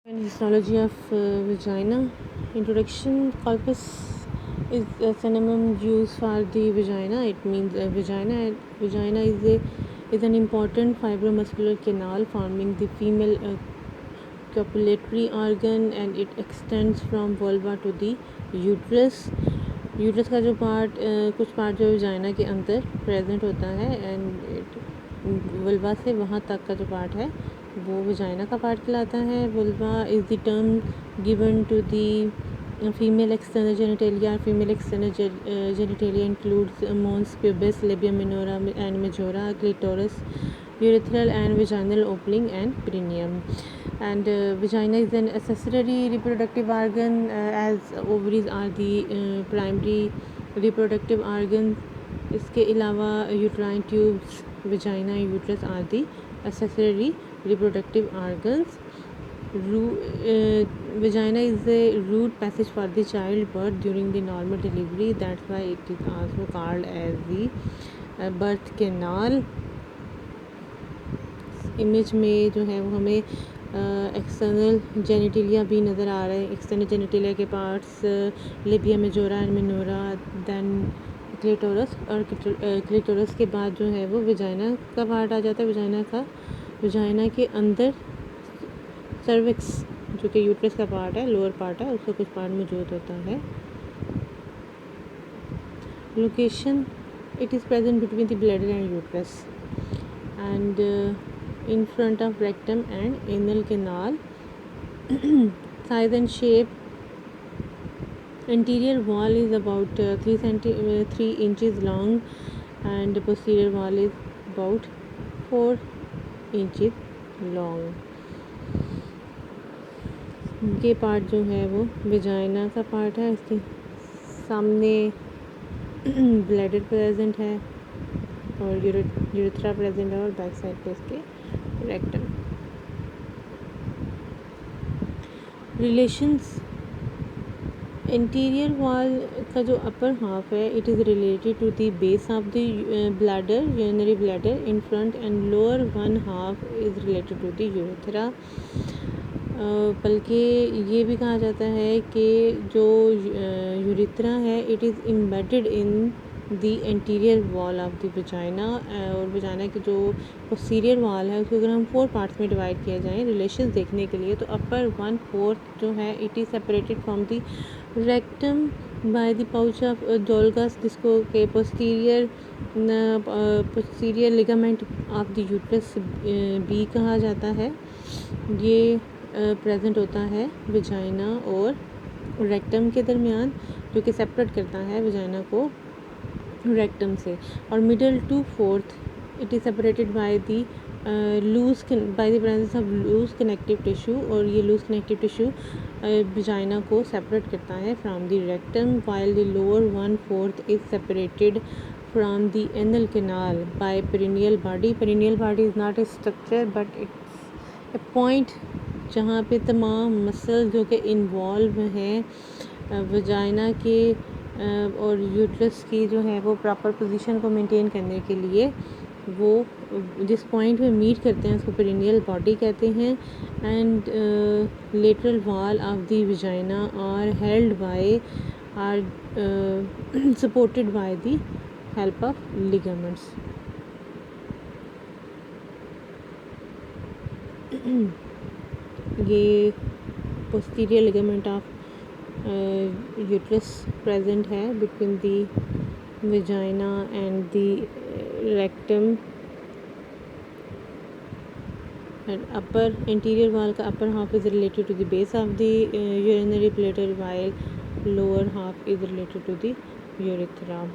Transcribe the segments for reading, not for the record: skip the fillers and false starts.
And histology of vagina. Introduction. Corpus is a synonym used for the vagina. It means vagina. Vagina is an important fibromuscular canal forming the female copulatory organ, and it extends from vulva to the uterus. Uterus का जो part कुछ part जो वजाइना के अंदर present होता है, and vulva से वहाँ तक का जो पार्ट है वो वजाइना का पार्ट कहलाता है. Vulva is the term given to the female external genitalia. Female external genitalia includes mons pubis, labia minora and majora, clitoris, urethral and vaginal opening, and perineum. And vagina is an accessory reproductive organ, as ovaries are the primary reproductive organs. इसके अलावा uterine tubes, vagina and uterus are the accessory reproductive organs. Vagina is a route passage for the childbirth during the normal delivery. That's why it is also called as the birth canal. Image में जो है वो हमें external genitalia भी नज़र आ रहा है. एक्सटर्नल जेनिटेलिया के parts labia majora and minora, then clitoris, और क्लिटोरस के बाद जो है वो वजाइना का पार्ट आ जाता है. वजाइना के अंदर सर्विक्स जो कि यूट्रस का पार्ट है, लोअर पार्ट है, उसका कुछ पार्ट मौजूद होता है. Location. It is present between the bladder and uterus and in front of rectum and anal canal. Size and shape. Anterior wall is about 3 inches long, and the posterior wall is about 4 inches long. ये part जो है वो vagina का part है. इसके सामने bladder present है और यूरेथ्रा प्रेजेंट है, और बैक साइड पे इसके रेक्टम. रिलेशंस. इंटीरियर वॉल का जो अपर हाफ है, it is related to the base of the bladder, urinary bladder in front, and lower one half is related to the urethra. बल्कि ये भी कहा जाता है कि जो यूरेथ्रा है, it is embedded in the anterior wall of the vagina. और वजाइना की जो पोस्टीरियर वॉल है उसको अगर हम 4 पार्ट्स में डिवाइड किया जाए रिलेशन देखने के लिए, तो अपर 1/4 जो है it is separated from the rectum by the pouch of Douglas, जिसको के posterior ligament of the uterus बी कहा जाता है. ये प्रेजेंट होता है वजाइना और रेक्टम के दरमियान, जो कि सेपरेट करता है वजाइना को रेक्टम से. और middle to fourth it is separated by the presence of loose connective tissue, और ये लूज कनेक्टिव टिश्यू वजाइना को सेपरेट करता है from the rectum, while the lower 1/4 is separated from the anal canal by perineal body. Perineal body is not a structure but it's a point जहाँ पे तमाम muscle जो कि involve हैं vagina के और यूट्रस की जो है वो प्रॉपर पोजीशन को मेंटेन करने के लिए, वो जिस पॉइंट पे मीट करते हैं उसको पेरिनियल बॉडी कहते हैं. And lateral wall of the vagina are held by or supported by the help of ligaments. ये posterior ligament of uterus present है between the vagina and the rectum. And upper interior wall का upper half is related to the base of the urinary bladder, while lower half is related to the urethra.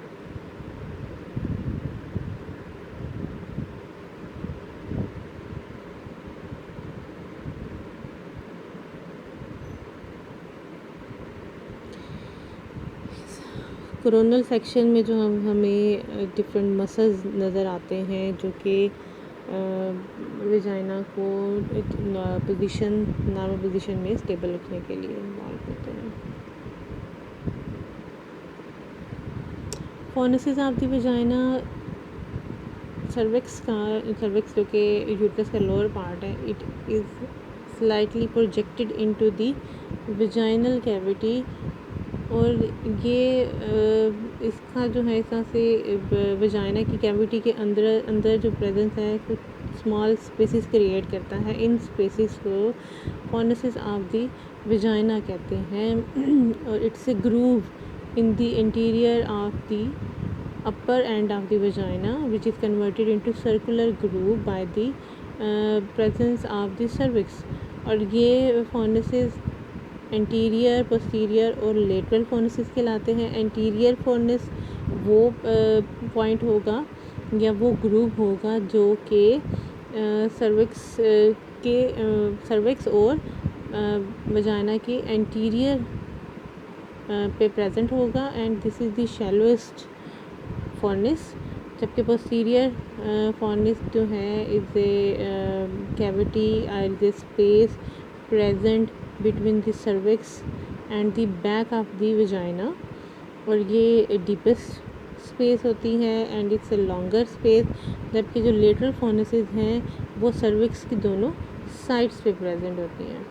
Coronal section में जो हमें different muscles नज़र आते हैं जो कि vagina को नॉर्मल पोजीशन में स्टेबल रखने के लिए इन्वॉल्व होते हैं. फोनेसिस ऑफ द वजाइना. सर्विक्स जो कि यूट्रस का लोअर पार्ट है, it is slightly projected into the vaginal cavity. और ये इसका जो है इस तरह से वजाइना की कैविटी के अंदर जो प्रेजेंस है कुछ स्मॉल स्पेसिस क्रिएट करता है. इन स्पेसिस को कॉर्निसेस ऑफ द वजाइना कहते हैं. और it's a groove in the interior of the upper end of the vagina, which is converted into circular groove by the presence of the cervix. और ये फोर्निसेस anterior, posterior और lateral फोर्निसेस कहलाते हैं. Anterior फोर्निस वो point होगा या वो ग्रूव होगा जो कि सर्विक्स और वजाइना के एंटीरियर पे प्रेजेंट होगा. And this is the shallowest fornix. जबकि पोस्टीरियर फोर्निस जो है is a cavity is a space present between the cervix and the back of the vagina. और ये डीपेस्ट स्पेस होती है and it's a longer space. जबकि जो lateral फोर्निसेस हैं वो सर्विक्स की दोनों साइड्स पे प्रेजेंट होती हैं.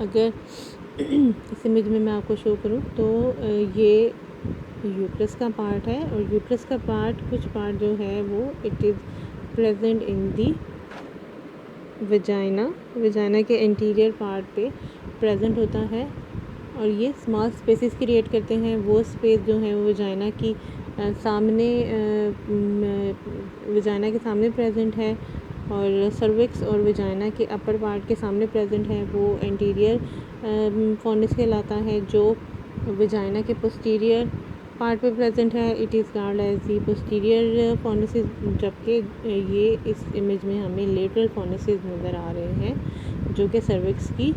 अगर इस इमेज में मैं आपको शो करूं तो ये यूट्रस का पार्ट है. और यूट्रस का पार्ट कुछ पार्ट जो है वो it is present in the vagina के इंटीरियर पार्ट पे प्रेजेंट होता है. और ये स्मॉल स्पेसेस क्रिएट करते हैं. वो स्पेस जो है वो वजाइना की सामने वजाइना के सामने प्रेजेंट है. और सर्विक्स और वजाइना के अपर पार्ट के सामने प्रेजेंट है वो एंटीरियर फोर्निस कहलाता है. जो वजाइना के पोस्टीरियर पार्ट पे प्रेजेंट है it is called as the posterior fornices. जबकि ये इस इमेज में हमें लेटरल फोर्निसेस नज़र आ रहे हैं जो कि सर्विक्स की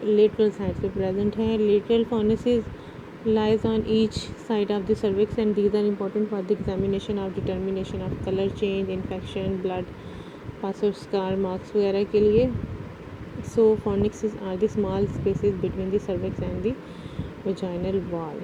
लेटरल साइड पे प्रेजेंट है. Lateral fornices lies on each side of the cervix and these are important for the examination of determination of color change, infection, blood pass और scar marks वगैरह के लिए. So fornixes are the small spaces between the cervix and the vaginal wall.